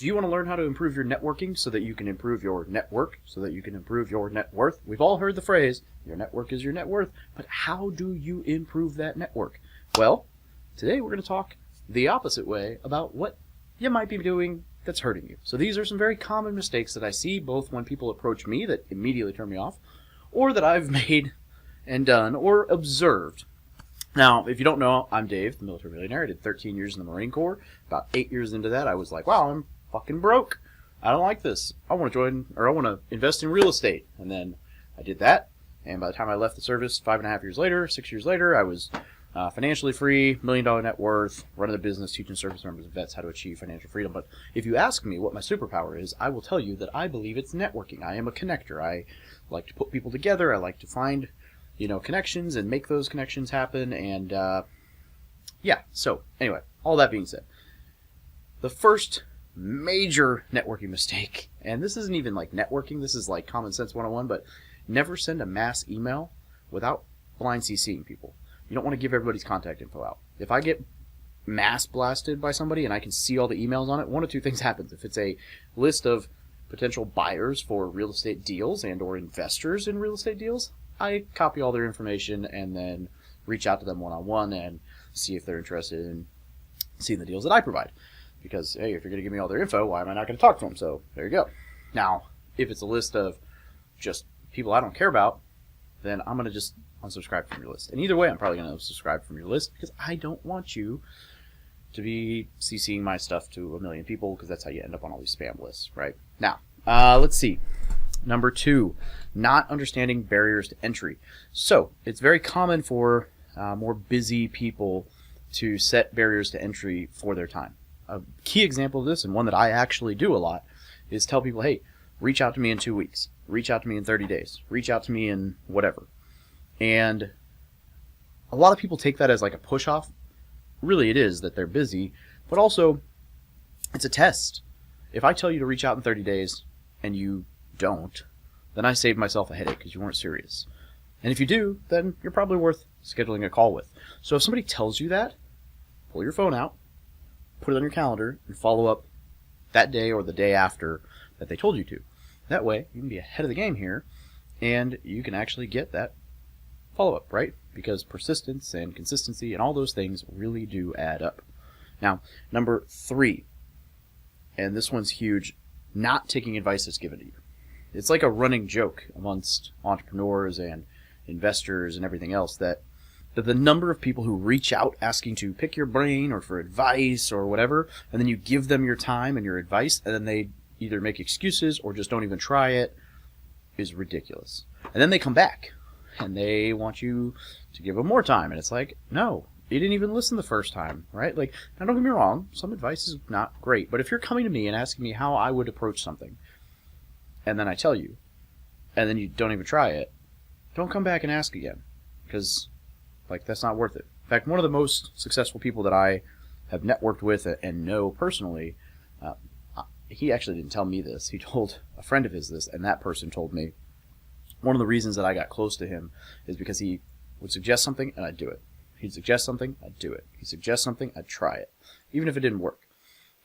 Do you want to learn how to improve your networking so that you can improve your network, so that you can improve your net worth? We've all heard the phrase, your network is your net worth, but how do you improve that network? Well, today we're going to talk the opposite way about what you might be doing that's hurting you. So these are some very common mistakes that I see both when people approach me that immediately turn me off, or that I've made and done or observed. Now, if you don't know, I'm Dave, the military millionaire. I did 13 years in the Marine Corps. About 8 years into that, I was like, wow, I'm fucking broke. I don't like this. I want to invest in real estate. And then I did that. And by the time I left the service 5.5 years later, 6 years later, I was financially free, $1 million net worth, running a business, teaching service members and vets how to achieve financial freedom. But if you ask me what my superpower is, I will tell you that I believe it's networking. I am a connector. I like to put people together. I like to find, connections and make those connections happen. And so anyway, all that being said, the first major networking mistake, and this isn't even like networking, this is like common sense 101, but never send a mass email without blind CCing people. You don't want to give everybody's contact info out. If I get mass blasted by somebody and I can see all the emails on it, one of two things happens. If it's a list of potential buyers for real estate deals and or investors in real estate deals, I copy all their information and then reach out to them one-on-one and see if they're interested in seeing the deals that I provide. Because, hey, if you're going to give me all their info, why am I not going to talk to them? So there you go. Now, if it's a list of just people I don't care about, then I'm going to just unsubscribe from your list. And either way, I'm probably going to unsubscribe from your list because I don't want you to be CCing my stuff to 1 million people, because that's how you end up on all these spam lists, right? Now, let's see. Number 2, not understanding barriers to entry. So it's very common for more busy people to set barriers to entry for their time. A key example of this, and one that I actually do a lot, is tell people, hey, reach out to me in 2 weeks. Reach out to me in 30 days. Reach out to me in whatever. And a lot of people take that as like a push-off. Really, it is that they're busy, but also it's a test. If I tell you to reach out in 30 days and you don't, then I saved myself a headache because you weren't serious. And if you do, then you're probably worth scheduling a call with. So if somebody tells you that, pull your phone out, put it on your calendar, and follow up that day or the day after that they told you to. That way, you can be ahead of the game here, and you can actually get that follow-up, right? Because persistence and consistency and all those things really do add up. Now, number 3, and this one's huge, not taking advice that's given to you. It's like a running joke amongst entrepreneurs and investors and everything else that the number of people who reach out asking to pick your brain or for advice or whatever, and then you give them your time and your advice, and then they either make excuses or just don't even try it, is ridiculous. And then they come back and they want you to give them more time, and it's like, no, you didn't even listen the first time, right? Like, now don't get me wrong, some advice is not great, but if you're coming to me and asking me how I would approach something, and then I tell you, and then you don't even try it, don't come back and ask again, because that's not worth it. In fact, one of the most successful people that I have networked with and know personally, he actually didn't tell me this. He told a friend of his this, and that person told me one of the reasons that I got close to him is because he would suggest something and I'd do it. He'd suggest something, I'd do it. He'd suggest something, I'd try it, even if it didn't work.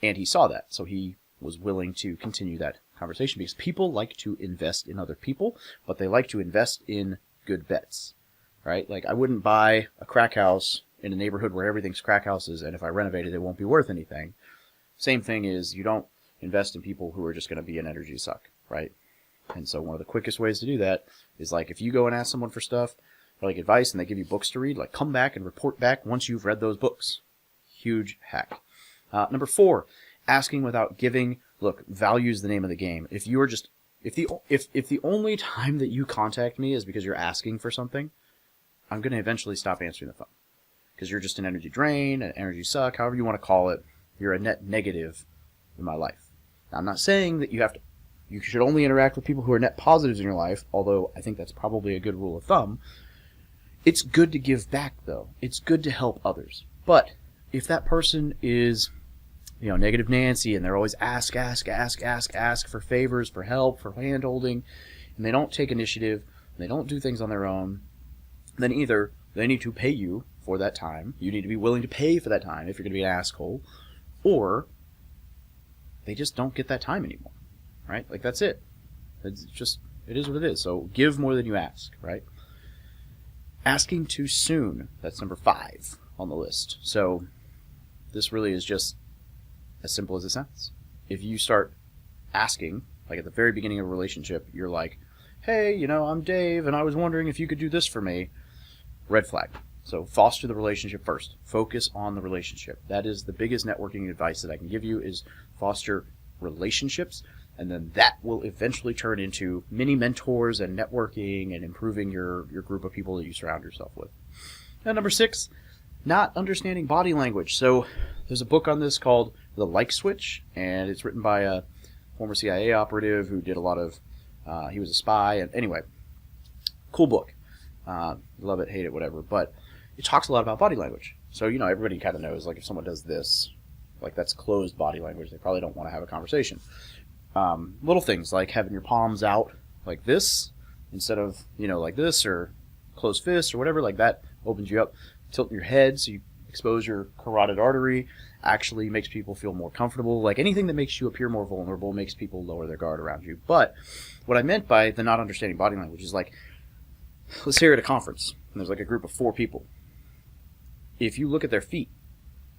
And he saw that, so he was willing to continue that conversation, because people like to invest in other people, but they like to invest in good bets. Right? Like, I wouldn't buy a crack house in a neighborhood where everything's crack houses, and if I renovate it, it won't be worth anything. Same thing is, you don't invest in people who are just going to be an energy suck, right? And so one of the quickest ways to do that is, like, if you go and ask someone for stuff, or like advice, and they give you books to read, like, come back and report back once you've read those books. Huge hack. Number 4, asking without giving. Look, value is the name of the game. If you are just, if the only time that you contact me is because you're asking for something, I'm going to eventually stop answering the phone, because you're just an energy drain, an energy suck, however you want to call it. You're a net negative in my life. Now, I'm not saying that you should only interact with people who are net positives in your life, although I think that's probably a good rule of thumb. It's good to give back, though. It's good to help others. But if that person is, negative Nancy, and they're always ask for favors, for help, for hand-holding, and they don't take initiative, and they don't do things on their own, then either they need to pay you for that time, you need to be willing to pay for that time if you're going to be an asshole, or they just don't get that time anymore, right? Like, that's it. It's just, it is what it is. So give more than you ask, right? Asking too soon, that's number 5 on the list. So this really is just as simple as it sounds. If you start asking, like at the very beginning of a relationship, you're like, hey, I'm Dave, and I was wondering if you could do this for me. Red flag. So foster the relationship first. Focus on the relationship. That is the biggest networking advice that I can give you, is foster relationships, and then that will eventually turn into mini mentors and networking and improving your group of people that you surround yourself with. And number 6, not understanding body language. So there's a book on this called The Like Switch, and it's written by a former CIA operative who did a lot of, he was a spy, and anyway, cool book. Love it, hate it, whatever, but it talks a lot about body language. So, everybody kind of knows, like, if someone does this, like, that's closed body language. They probably don't want to have a conversation. Little things like having your palms out like this instead of, like this, or closed fists or whatever, like that opens you up. Tilting your head so you expose your carotid artery actually makes people feel more comfortable. Like, anything that makes you appear more vulnerable makes people lower their guard around you. But what I meant by the not understanding body language is, like, let's say you're at a conference and there's like a group of 4 people. If you look at their feet,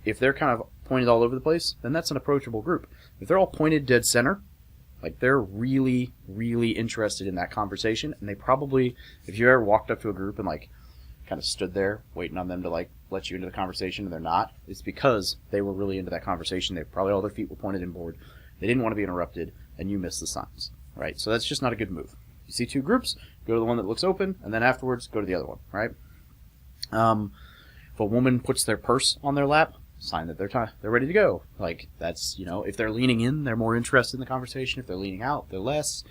if they're kind of pointed all over the place, then that's an approachable group. If they're all pointed dead center, like, they're really, really interested in that conversation, and they probably, if you ever walked up to a group and, like, kind of stood there waiting on them to, like, let you into the conversation and they're not, it's because they were really into that conversation. They probably, all their feet were pointed inboard. They didn't want to be interrupted, and you missed the signs, right? So that's just not a good move. You see 2 groups, go to the one that looks open, and then afterwards go to the other one, right? If a woman puts their purse on their lap, sign that they're ready to go. Like, that's, if they're leaning in, they're more interested in the conversation. If they're leaning out, they're less.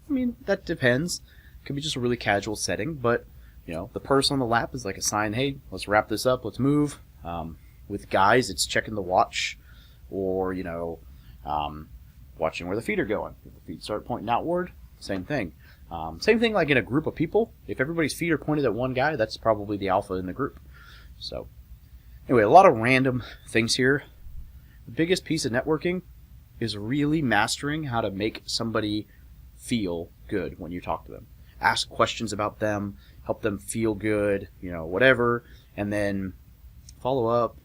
I mean, that depends. It could be just a really casual setting, but, the purse on the lap is like a sign, hey, let's wrap this up, let's move. With guys, it's checking the watch, or, watching where the feet are going. If the feet start pointing outward, same thing. Same thing like in a group of people. If everybody's feet are pointed at one guy, that's probably the alpha in the group. So, anyway, a lot of random things here. The biggest piece of networking is really mastering how to make somebody feel good when you talk to them. Ask questions about them, help them feel good, whatever, and then follow up,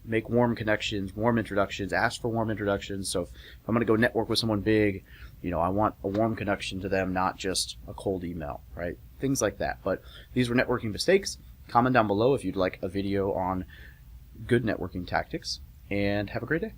make warm connections, warm introductions, ask for warm introductions. So if I'm going to go network with someone big, I want a warm connection to them, not just a cold email, right? Things like that. But these were networking mistakes. Comment down below if you'd like a video on good networking tactics, and have a great day.